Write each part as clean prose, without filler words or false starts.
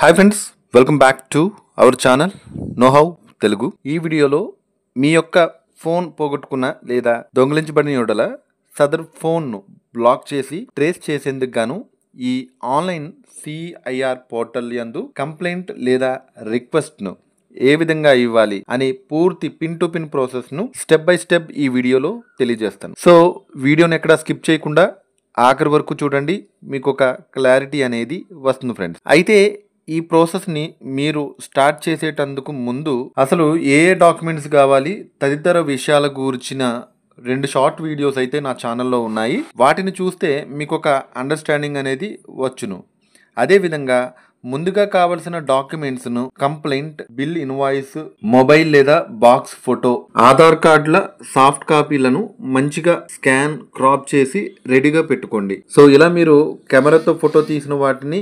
Hi friends, welcome back to our channel know how Telugu. ఈ వీడియోలో మీ యొక్క ఫోన్ పోగొట్టుకున్న లేదా దొంగిలించబడిన యెడల సదరు ఫోన్ను బ్లాక్ చేసి ట్రేస్ చేసేందుకు గాను ఈ ఆన్లైన్ సిఐఆర్ పోర్టల్ యందు కంప్లైంట్ లేదా రిక్వెస్ట్ను ఏ విధంగా ఇవ్వాలి అనే పూర్తి పిన్ టు పిన్ ప్రాసెస్ను స్టెప్ బై స్టెప్ ఈ వీడియోలో తెలియజేస్తాను. సో వీడియోని ఎక్కడ స్కిప్ చేయకుండా ఆఖరి వరకు చూడండి, మీకు ఒక క్లారిటీ అనేది వస్తుంది ఫ్రెండ్స్. అయితే ఈ ప్రాసెస్ని మీరు స్టార్ట్ చేసేటందుకు ముందు అసలు ఏ డాక్యుమెంట్స్ కావాలి తదితర విషయాల గురించిన 2 షార్ట్ వీడియోస్ అయితే నా ఛానల్లో ఉన్నాయి. వాటిని చూస్తే మీకు ఒక అండర్స్టాండింగ్ అనేది వచ్చును. అదేవిధంగా ముందుగా కావలసిన డాక్యుమెంట్స్ను కంప్లైంట్, బిల్, ఇన్వాయిస్, మొబైల్ లేదా బాక్స్ ఫోటో, ఆధార్ కార్డుల సాఫ్ట్ కాపీలను మంచిగా స్కాన్, క్రాప్ చేసి రెడీగా పెట్టుకోండి. సో ఇలా మీరు కెమెరాతో ఫోటో తీసిన వాటిని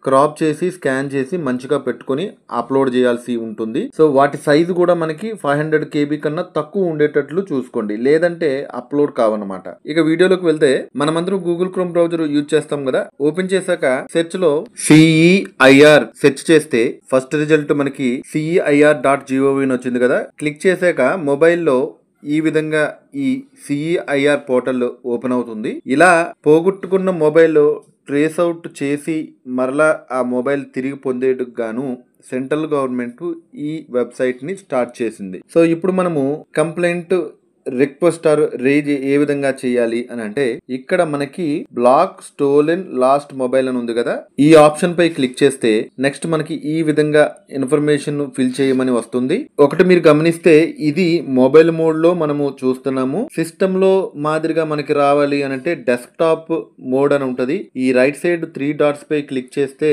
క్రాప్ చేసి స్కాన్ చేసి మంచిగా పెట్టుకొని అప్లోడ్ చేయాల్సి ఉంటుంది. సో వాటి సైజు కూడా మనకి 500 KB కన్నా తక్కువ ఉండేటట్లు చూసుకోండి, లేదంటే అప్లోడ్ కావన్నమాట. ఇక వీడియోలోకి వెళ్తే మనమందరం గూగుల్ క్రోమ్ బ్రౌజర్ యూజ్ చేస్తాం కదా. ఓపెన్ చేశాక సెర్చ్ లో CEIR సెర్చ్ చేస్తే ఫస్ట్ రిజల్ట్ మనకి CEIR.gov అని వచ్చింది కదా. క్లిక్ చేశాక మొబైల్లో ఈ విధంగా ఈ CEIR పోర్టల్ ఓపెన్ అవుతుంది. ఇలా పోగొట్టుకున్న మొబైల్ ట్రేస్ అవుట్ చేసి మరలా ఆ మొబైల్ తిరిగి పొందేందుకు గాను సెంట్రల్ గవర్నమెంట్ ఈ వెబ్సైట్ని స్టార్ట్ చేసింది. సో ఇప్పుడు మనము కంప్లైంట్, రిక్వెస్ట్ ఆర్ రేజ్ ఏ విధంగా చేయాలి అని అంటే, ఇక్కడ మనకి బ్లాక్ స్టోలెన్ లాస్ట్ మొబైల్ అని ఉంది కదా. ఈ ఆప్షన్ పై క్లిక్ చేస్తే నెక్స్ట్ మనకి ఈ విధంగా ఇన్ఫర్మేషన్ ఫిల్ చేయమని వస్తుంది. ఒకటి మీరు గమనిస్తే ఇది మొబైల్ మోడ్ లో మనము చూస్తున్నాము. సిస్టమ్ లో మాదిరిగా మనకి రావాలి అని అంటే డెస్క్టాప్ మోడ్ అని ఉంటది. ఈ రైట్ సైడ్ 3 డాట్స్ పై క్లిక్ చేస్తే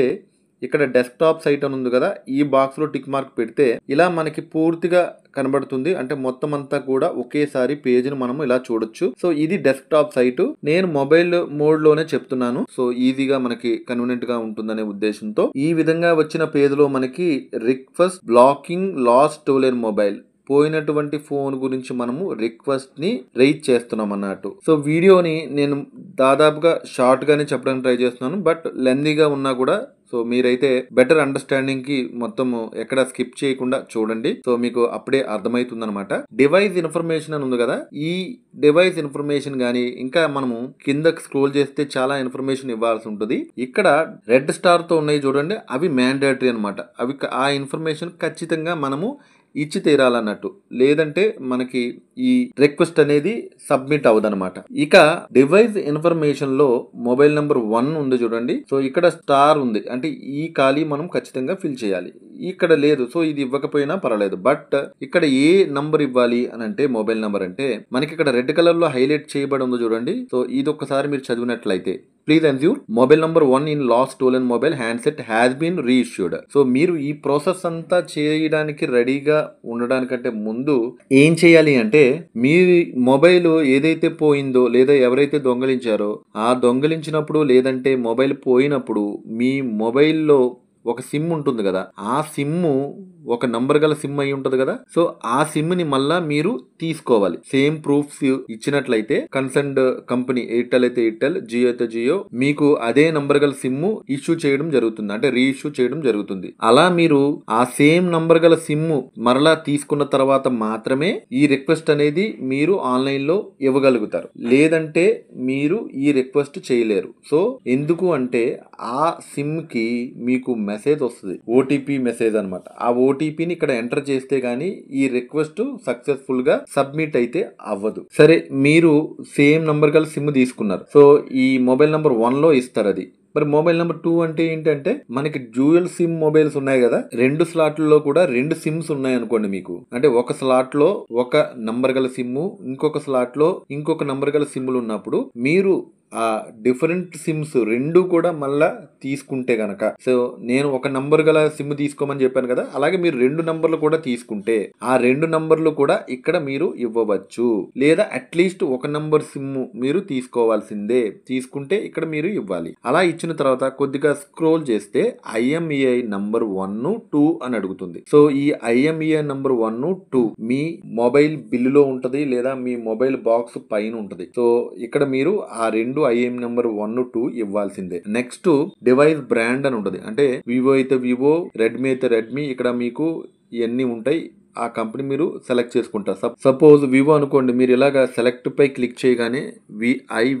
ఇక్కడ డెస్క్టాప్ సైట్ అని ఉంది కదా, ఈ బాక్స్ లో టిక్ మార్క్ పెడితే ఇలా మనకి పూర్తిగా కనబడుతుంది. అంటే మొత్తం అంతా కూడా ఒకేసారి పేజీని మనం ఇలా చూడొచ్చు. సో ఇది డెస్క్టాప్ సైట్. నేను మొబైల్ మోడ్ లోనే చెప్తున్నాను, సో ఈజీగా మనకి కన్వీనియంట్ గా ఉంటుందనే ఉద్దేశంతో ఈ విధంగా వచ్చిన పేజ్ లో మనకి request blocking last stolen mobile, పోయినటువంటి ఫోన్ గురించి మనము రిక్వెస్ట్ ని రైజ్ చేస్తున్నాం అన్నట్టు. సో వీడియోని నేను దాదాపుగా షార్ట్ గానే చెప్పడానికి ట్రై చేస్తున్నాను, బట్ లెందీగా ఉన్నా కూడా సో మీరైతే బెటర్ అండర్స్టాండింగ్ కి మొత్తం ఎక్కడ స్కిప్ చేయకుండా చూడండి. సో మీకు అప్పుడే అర్థమవుతుంది అనమాట. డివైస్ ఇన్ఫర్మేషన్ అని ఉంది కదా, ఈ డివైస్ ఇన్ఫర్మేషన్ గానీ ఇంకా మనము కిందకి స్క్రోల్ చేస్తే చాలా ఇన్ఫర్మేషన్ ఇవ్వాల్సి ఉంటుంది. ఇక్కడ రెడ్ స్టార్ తో ఉన్నాయి చూడండి, అవి మ్యాండేటరీ అనమాట. అవి ఆ ఇన్ఫర్మేషన్ ఖచ్చితంగా మనము ఇచ్చి తీరాలన్నట్టు, లేదంటే మనకి ఈ రిక్వెస్ట్ అనేది సబ్మిట్ అవ్వదన్నమాట. ఇక డివైస్ ఇన్ఫర్మేషన్ లో మొబైల్ నెంబర్ 1 ఉంది చూడండి. సో ఇక్కడ స్టార్ ఉంది, అంటే ఈ ఖాళీ మనం ఖచ్చితంగా ఫిల్ చేయాలి. ఇక్కడ లేదు, సో ఇది ఇవ్వకపోయినా పర్వాలేదు. బట్ ఇక్కడ ఏ నంబర్ ఇవ్వాలి అని అంటే, మొబైల్ నెంబర్ అంటే మనకి ఇక్కడ రెడ్ కలర్ లో హైలైట్ చేయబడి ఉంది చూడండి. సో ఇది ఒక్కసారి మీరు చదివినట్లయితే, please ensure mobile number 1 in lost stolen mobile handset has been reissued. So మీరు ఈ ప్రాసెస్ అంతా చేయడానికి రెడీగా ఉండడానికంటే ముందు ఏం చేయాలి అంటే, మీ మొబైల్ ఏదైతే పోయిందో లేదా ఎవరైతే దొంగలించారో ఆ దొంగలించినప్పుడు లేదంటే మొబైల్ పోయినప్పుడు మీ మొబైల్లో ఒక సిమ్ ఉంటుంది కదా, ఆ సిమ్ ఒక నంబర్ గల సిమ్ అయి ఉంటది కదా. సో ఆ సిమ్ ని మళ్ళా మీరు తీసుకోవాలి. సేమ్ ప్రూఫ్స్ ఇచ్చినట్లయితే కన్సర్న్డ్ కంపెనీ, ఎయిర్టెల్ అయితే ఎయిర్టెల్, జియో అయితే జియో, మీకు అదే నంబర్ గల సిమ్ ఇష్యూ చేయడం జరుగుతుంది, అంటే రీఇష్యూ చేయడం జరుగుతుంది. అలా మీరు ఆ సేమ్ నంబర్ గల సిమ్ మరలా తీసుకున్న తర్వాత మాత్రమే ఈ రిక్వెస్ట్ అనేది మీరు ఆన్లైన్ లో ఇవ్వగలుగుతారు, లేదంటే మీరు ఈ రిక్వెస్ట్ చేయలేరు. సో ఎందుకు అంటే ఆ సిమ్ కి మీకు మెసేజ్ వస్తుంది, ఓటీపీ మెసేజ్ అనమాట. ఆ ఓటీపీని ఇక్కడ ఎంటర్ చేస్తే గానీ ఈ రిక్వెస్ట్ సక్సెస్ఫుల్ గా సబ్మిట్ అయితే అవ్వదు. సరే, మీరు సేమ్ నంబర్ గల సిమ్ తీసుకున్నారు. సో ఈ మొబైల్ నంబర్ 1 లో ఇస్తారు అది. మరి మొబైల్ నెంబర్ 2 అంటే ఏంటంటే, మనకి డ్యూయల్ సిమ్ మొబైల్స్ ఉన్నాయి కదా, 2 స్లాట్లలో కూడా 2 సిమ్స్ ఉన్నాయి అనుకోండి మీకు. అంటే ఒక స్లాట్ లో ఒక నంబర్ గల సిమ్, ఇంకొక స్లాట్ లో ఇంకొక నంబర్ గల సిమ్లు ఉన్నప్పుడు మీరు ఆ డిఫరెంట్ సిమ్స్ 2 కూడా మళ్ళా తీసుకుంటే గనక, సో నేను ఒక నంబర్ గల సిమ్ తీసుకోమని చెప్పాను కదా, అలాగే మీరు 2 నంబర్లు కూడా తీసుకుంటే ఆ 2 నంబర్లు కూడా ఇక్కడ మీరు ఇవ్వవచ్చు. లేదా అట్లీస్ట్ ఒక నంబర్ సిమ్ మీరు తీసుకోవాల్సిందే, తీసుకుంటే ఇక్కడ మీరు ఇవ్వాలి. అలా ఇచ్చిన తర్వాత కొద్దిగా స్క్రోల్ చేస్తే IMEI నంబర్ 1, 2 అని అడుగుతుంది. సో ఈ IMEI నంబర్ 1, 2 మీ మొబైల్ బిల్లులో ఉంటది లేదా మీ మొబైల్ బాక్స్ పైన ఉంటది. సో ఇక్కడ మీరు ఆ 2 2 ఐఎం నెంబర్ 1 2 ఇవ్వాల్సిందే. నెక్స్ట్ డివైస్ బ్రాండ్ అని ఉంటుంది. అంటే వివో అయితే వివో, రెడ్మీ అయితే రెడ్మీ, ఇక్కడ మీకు ఇవన్నీ ఉంటాయి. ఆ కంపెనీ మీరు సెలెక్ట్ చేసుకుంటారు. సపోజ్ వివో అనుకోండి, మీరు ఇలాగా సెలెక్ట్ పై క్లిక్ చేయగానే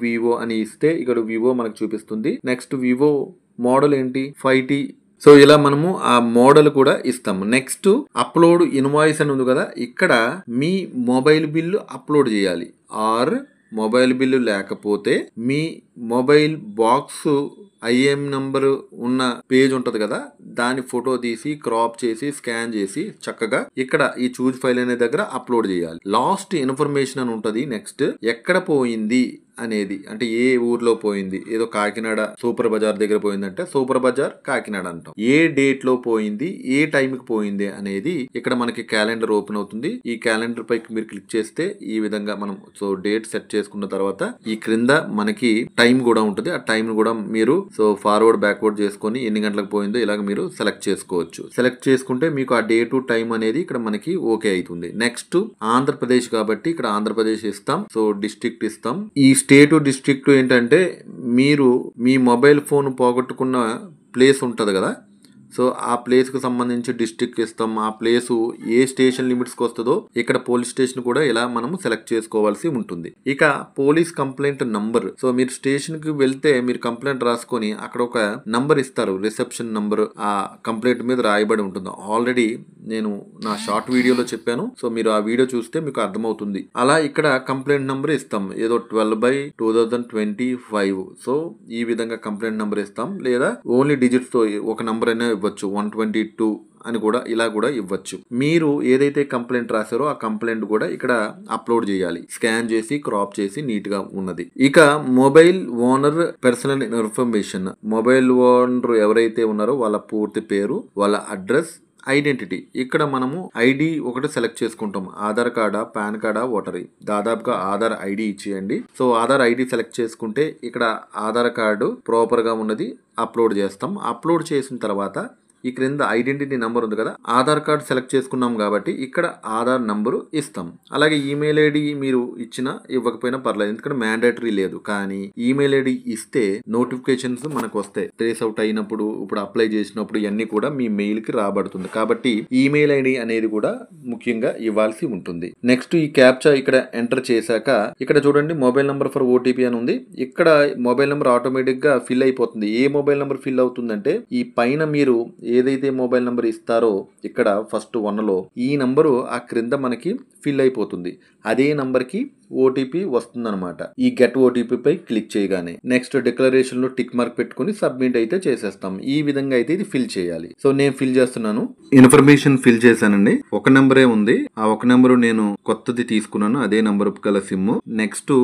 వివో అని ఇస్తే ఇక్కడ వివో మనకు చూపిస్తుంది. నెక్స్ట్ వివో మోడల్ ఏంటి 5T. సో ఇలా మనము ఆ మోడల్ కూడా ఇస్తాము. నెక్స్ట్ అప్లోడ్ ఇన్వాయిస్ అని ఉంది కదా, ఇక్కడ మీ మొబైల్ బిల్లు అప్లోడ్ చేయాలి. ఆర్ మొబైల్ బిల్లు లేకపోతే మీ మొబైల్ బాక్స్ ఐఎం నంబర్ ఉన్న పేజ్ ఉంటది కదా, దాని ఫోటో తీసి క్రాప్ చేసి స్కాన్ చేసి చక్కగా ఇక్కడ ఈ చూజ్ ఫైల్ అనే దగ్గర అప్లోడ్ చేయాలి. లాస్ట్ ఇన్ఫర్మేషన్ అని ఉంటది. నెక్స్ట్ ఎక్కడ పోయింది అనేది, అంటే ఏ ఊర్లో పోయింది, ఏదో కాకినాడ సూపర్ బజార్ దగ్గర పోయిందంటే సూపర్ బజార్ కాకినాడ అంటాం. ఏ డేట్ లో పోయింది, ఏ టైం కి పోయింది అనేది ఇక్కడ మనకి క్యాలెండర్ ఓపెన్ అవుతుంది. ఈ క్యాలెండర్ పైకి మీరు క్లిక్ చేస్తే ఈ విధంగా మనం సో డేట్ సెట్ చేసుకున్న తర్వాత ఈ క్రింద మనకి టైం కూడా ఉంటుంది. ఆ టైం కూడా మీరు సో ఫార్వర్డ్ బ్యాక్వర్డ్ చేసుకొని ఎన్ని గంటలకు పోయిందో ఇలాగ మీరు సెలెక్ట్ చేసుకోవచ్చు. సెలెక్ట్ చేసుకుంటే మీకు ఆ డే టు టైం అనేది ఇక్కడ మనకి ఓకే అవుతుంది. నెక్స్ట్ ఆంధ్రప్రదేశ్ కాబట్టి ఇక్కడ ఆంధ్రప్రదేశ్ ఇస్తాం. సో డిస్ట్రిక్ట్ ఇస్తాం. ఈ స్టేట్ డిస్ట్రిక్ట్ ఏంటంటే మీరు మీ మొబైల్ ఫోన్ పోగొట్టుకున్న ప్లేస్ ఉంటుంది కదా, సో ఆ ప్లేస్ కు సంబంధించి డిస్ట్రిక్ట్ ఇస్తాం. ఆ ప్లేసు ఏ స్టేషన్ లిమిట్స్ కి వస్తుందో ఇక్కడ పోలీస్ స్టేషన్ కూడా ఇలా మనం సెలెక్ట్ చేసుకోవాల్సి ఉంటుంది. ఇక పోలీస్ కంప్లైంట్ నంబర్, సో మీరు స్టేషన్ కి వెళ్తే మీరు కంప్లైంట్ రాసుకొని అక్కడ ఒక నంబర్ ఇస్తారు, రిసెప్షన్ నంబర్ ఆ కంప్లైంట్ మీద రాయబడి ఉంటుంది. ఆల్రెడీ నేను నా షార్ట్ వీడియోలో చెప్పాను. సో మీరు ఆ వీడియో చూస్తే మీకు అర్థమవుతుంది. అలా ఇక్కడ కంప్లైంట్ నంబర్ ఇస్తాం, ఏదో 12/2025. సో ఈ విధంగా కంప్లైంట్ నంబర్ ఇస్తాం. లేదా ఓన్లీ డిజిట్స్ తో ఒక నంబర్ అయినా ఇవ్వచ్చు, 122 అని కూడా ఇలా కూడా ఇవ్వచ్చు. మీరు ఏదైతే కంప్లైంట్ రాశారో ఆ కంప్లైంట్ కూడా ఇక్కడ అప్లోడ్ చేయాలి, స్కాన్ చేసి క్రాప్ చేసి నీట్ గా ఉన్నది. ఇక mobile owner personal information, mobile owner ఎవరైతే ఉన్నారో వాళ్ళ పూర్తి పేరు, వాళ్ళ అడ్రస్, ఐడెంటిటీ. ఇక్కడ మనము ఐడి ఒకటి సెలెక్ట్ చేసుకుంటాం. ఆధార్ కార్డా, పాన్ కార్డా, ఓటరీ. దాదాపుగా ఆధార్ ఐడి ఇచ్చేయండి. సో ఆధార్ ఐడి సెలెక్ట్ చేసుకుంటే ఇక్కడ ఆధార్ కార్డు ప్రాపర్ గా ఉన్నది అప్లోడ్ చేస్తాం. అప్లోడ్ చేసిన తర్వాత ఈ క్రింద ఐడెంటిటీ నెంబర్ ఉంది కదా, ఆధార్ కార్డ్ సెలెక్ట్ చేసుకున్నాం కాబట్టి ఇక్కడ ఆధార్ నంబరు ఇస్తాం. అలాగే ఈమెయిల్ ఐడి మీరు ఇచ్చినా ఇవ్వకపోయినా పర్లేదు, ఎందుకంటే మ్యాండేటరీ లేదు. కానీ ఈమెయిల్ ఐడి ఇస్తే నోటిఫికేషన్స్ మనకు వస్తాయి. ట్రేస్ అవుట్ అయినప్పుడు, ఇప్పుడు అప్లై చేసినప్పుడు ఇవన్నీ కూడా మీ మెయిల్ కి రాబడుతుంది. కాబట్టి ఈమెయిల్ ఐడి అనేది కూడా ముఖ్యంగా ఇవ్వాల్సి ఉంటుంది. నెక్స్ట్ ఈ క్యాప్చా ఇక్కడ ఎంటర్ చేశాక ఇక్కడ చూడండి మొబైల్ నంబర్ ఫర్ ఓటీపీ అని ఉంది. ఇక్కడ మొబైల్ నంబర్ ఆటోమేటిక్ గా ఫిల్ అయిపోతుంది. ఏ మొబైల్ నంబర్ ఫిల్ అవుతుందంటే ఈ పైన మీరు ఏదైతే మొబైల్ నంబర్ ఇస్తారో ఇక్కడ ఫస్ట్ 1లో ఈ నంబరు ఆ క్రింద మనకి ఫిల్ అయిపోతుంది. అదే నంబర్ కి ఓటీపీ వస్తుందన్నమాట. ఈ గెట్ ఓటీపీ పై క్లిక్ చేయగానే నెక్స్ట్ డిక్లరేషన్ లో టిక్ మార్క్ పెట్టుకుని సబ్మిట్ అయితే చేసేస్తాం. ఈ విధంగా అయితే ఇది ఫిల్ చేయాలి. సో నేను ఫిల్ చేస్తున్నాను. ఇన్ఫర్మేషన్ ఫిల్ చేశానండి. ఒక నెంబరే ఉంది. ఆ ఒక నెంబరు నేను కొత్తది తీసుకున్నాను, అదే నెంబర్ గల సిమ్. నెక్స్ట్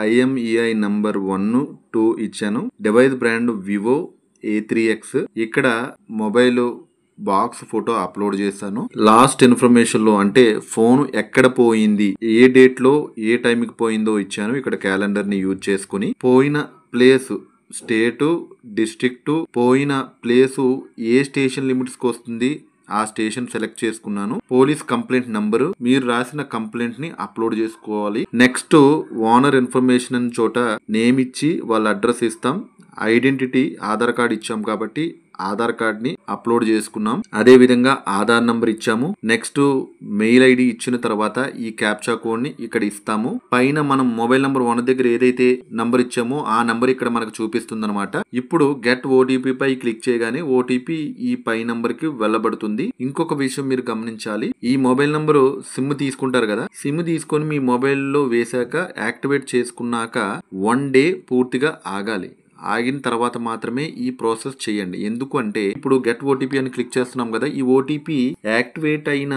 ఐఎంఈఐ నంబర్ 1 2 ఇచ్చాను. Device brand Vivo A3X. ఇక్కడ మొబైల్ బాక్స్ ఫోటో అప్లోడ్ చేశాను. లాస్ట్ ఇన్ఫర్మేషన్ లో అంటే ఫోన్ ఎక్కడ పోయింది, ఏ డేట్ లో ఏ టైంకి పోయిందో ఇచ్చాను. ఇక్కడ క్యాలెండర్ ని యూజ్ చేసుకుని పోయిన ప్లేస్, స్టేటు, డిస్ట్రిక్ట్, పోయిన ప్లేసు ఏ స్టేషన్ లిమిట్స్ కి వస్తుంది ఆ స్టేషన్ సెలెక్ట్ చేసుకున్నాను. పోలీస్ కంప్లైంట్ నంబరు, మీరు రాసిన కంప్లైంట్ ని అప్లోడ్ చేసుకోవాలి. నెక్స్ట్ ఓనర్ ఇన్ఫర్మేషన్ అని చోట నేమ్ ఇచ్చి వాళ్ళ అడ్రస్ ఇస్తాం. ఐడెంటిటీ ఆధార్ కార్డ్ ఇచ్చాం కాబట్టి ఆధార్ కార్డ్ ని అప్లోడ్ చేసుకున్నాం. అదే విధంగా ఆధార్ నంబర్ ఇచ్చాము. నెక్స్ట్ మెయిల్ ఐడి ఇచ్చిన తర్వాత ఈ క్యాప్చా కోడ్ ని ఇక్కడ ఇస్తాము. పైన మనం మొబైల్ నంబర్ 1 దగ్గర ఏదైతే నంబర్ ఇచ్చామో ఆ నంబర్ ఇక్కడ మనకు చూపిస్తుంది అనమాట. ఇప్పుడు గెట్ ఓటీపీ పై క్లిక్ చేయగానే ఓటీపీ ఈ పై నంబర్ కి వెళ్ళబడుతుంది. ఇంకొక విషయం మీరు గమనించాలి, ఈ మొబైల్ నంబరు సిమ్ తీసుకుంటారు కదా, సిమ్ తీసుకొని మీ మొబైల్ లో వేశాక యాక్టివేట్ చేసుకున్నాక 1 డే పూర్తిగా ఆగాలి. ఆగిన తర్వాత మాత్రమే ఈ ప్రాసెస్ చేయండి. ఎందుకు అంటే ఇప్పుడు గెట్ ఓటీపీ అని క్లిక్ చేస్తున్నాం కదా, ఈ ఓటీపీ యాక్టివేట్ అయిన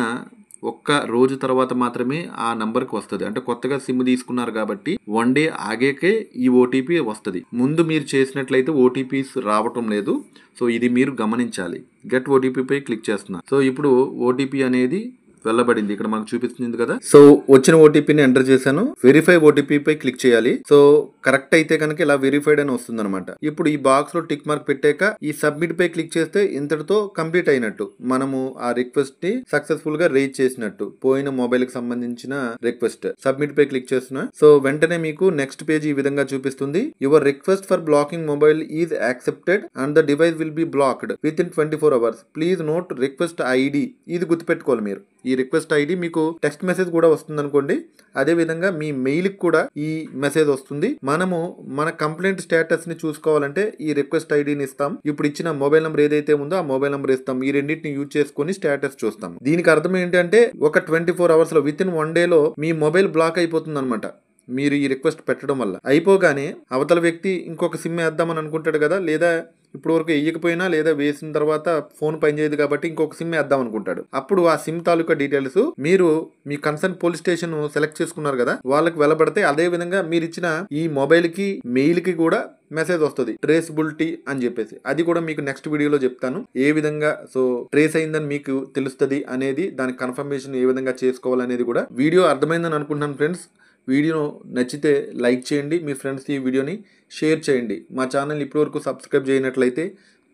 ఒక్క రోజు తర్వాత మాత్రమే ఆ నంబర్కి వస్తుంది. అంటే కొత్తగా సిమ్ తీసుకున్నారు కాబట్టి 1 డే ఆగాకే ఈ ఓటీపీ వస్తుంది. ముందు మీరు చేసినట్లయితే ఓటీపీస్ రావటం లేదు. సో ఇది మీరు గమనించాలి. గెట్ ఓటీపీ పై క్లిక్ చేస్తున్నా. సో ఇప్పుడు ఓటీపీ అనేది వెళ్ళబడింది. ఇక్కడ మనకు చూపిస్తుంది కదా. సో వచ్చిన ఓటీపీని ఎంటర్ చేశాను. వెరిఫై ఓటీపీ పై క్లిక్ చేయాలి. సో కరెక్ట్ అయితే కనుక ఇలా వెరిఫైడ్ అని వస్తుంది అనమాట. ఇప్పుడు ఈ బాక్స్ లో టిక్ మార్క్ పెట్టాక ఈ సబ్మిట్ పై క్లిక్ చేస్తే ఇంతటితో కంప్లీట్ అయినట్టు. మనము ఆ రిక్వెస్ట్ ని సక్సెస్ఫుల్ గా రేజ్ చేసినట్టు. పోయిన మొబైల్ కి సంబంధించిన రిక్వెస్ట్. సబ్మిట్ పై క్లిక్ చేస్తున్నా. సో వెంటనే మీకు నెక్స్ట్ పేజ్ ఈ విధంగా చూపిస్తుంది. Your request for blocking mobile is accepted and the device will be blocked with in 24 hours. Please note request ID. ఇది గుర్తుపెట్టుకోవాలి మీరు. ఈ రిక్వెస్ట్ ఐడి మీకు టెక్స్ట్ మెసేజ్ కూడా వస్తుంది అనుకోండి. అదే విధంగా మీ మెయిల్ కి కూడా ఈ మెసేజ్ వస్తుంది. మనము మన కంప్లైంట్ స్టేటస్ ని చూసుకోవాలంటే ఈ రిక్వెస్ట్ ఐడిని ఇస్తాం. ఇప్పుడు ఇచ్చిన మొబైల్ నెంబర్ ఏదైతే ఉందో ఆ మొబైల్ నెంబర్ ఇస్తాం. ఈ రెండింటిని యూజ్ చేసుకుని స్టేటస్ చూస్తాం. దీనికి అర్థం ఏంటంటే ఒక 24 hours లో విత్ ఇన్ 1 day లో మీ మొబైల్ బ్లాక్ అయిపోతుంది అనమాట. మీరు ఈ రిక్వెస్ట్ పెట్టడం వల్ల. అయిపోగానే అవతల వ్యక్తి ఇంకొక సిమ్ వేద్దామని అనుకుంటాడు కదా, లేదా ఇప్పుడు వరకు వేయకపోయినా లేదా వేసిన తర్వాత ఫోన్ పనిచేయదు కాబట్టి ఇంకొక సిమ్ వేద్దాం అనుకుంటాడు. అప్పుడు ఆ సిమ్ తాలూకా డీటెయిల్స్ మీరు మీ కన్సర్న్ పోలీస్ స్టేషన్ సెలెక్ట్ చేసుకున్నారు కదా, వాళ్ళకి వెళ్ళబడితే అదే విధంగా మీరు ఇచ్చిన ఈ మొబైల్ కి మెయిల్ కి కూడా మెసేజ్ వస్తుంది ట్రేసబిలిటీ అని చెప్పేసి. అది కూడా మీకు నెక్స్ట్ వీడియోలో చెప్తాను. ఏ విధంగా సో ట్రేస్ అయిందని మీకు తెలుస్తుంది అనేది, దాని కన్ఫర్మేషన్ ఏ విధంగా చేసుకోవాలనేది కూడా. వీడియో అర్థమైందని అనుకుంటున్నాను ఫ్రెండ్స్. వీడియో నచ్చితే లైక్ చేయండి. మీ ఫ్రెండ్స్కి ఈ వీడియోని షేర్ చేయండి. మా ఛానల్ ఇప్పటివరకు సబ్స్క్రైబ్ చేయనట్లయితే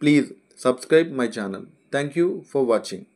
please subscribe my channel. Thank you for watching.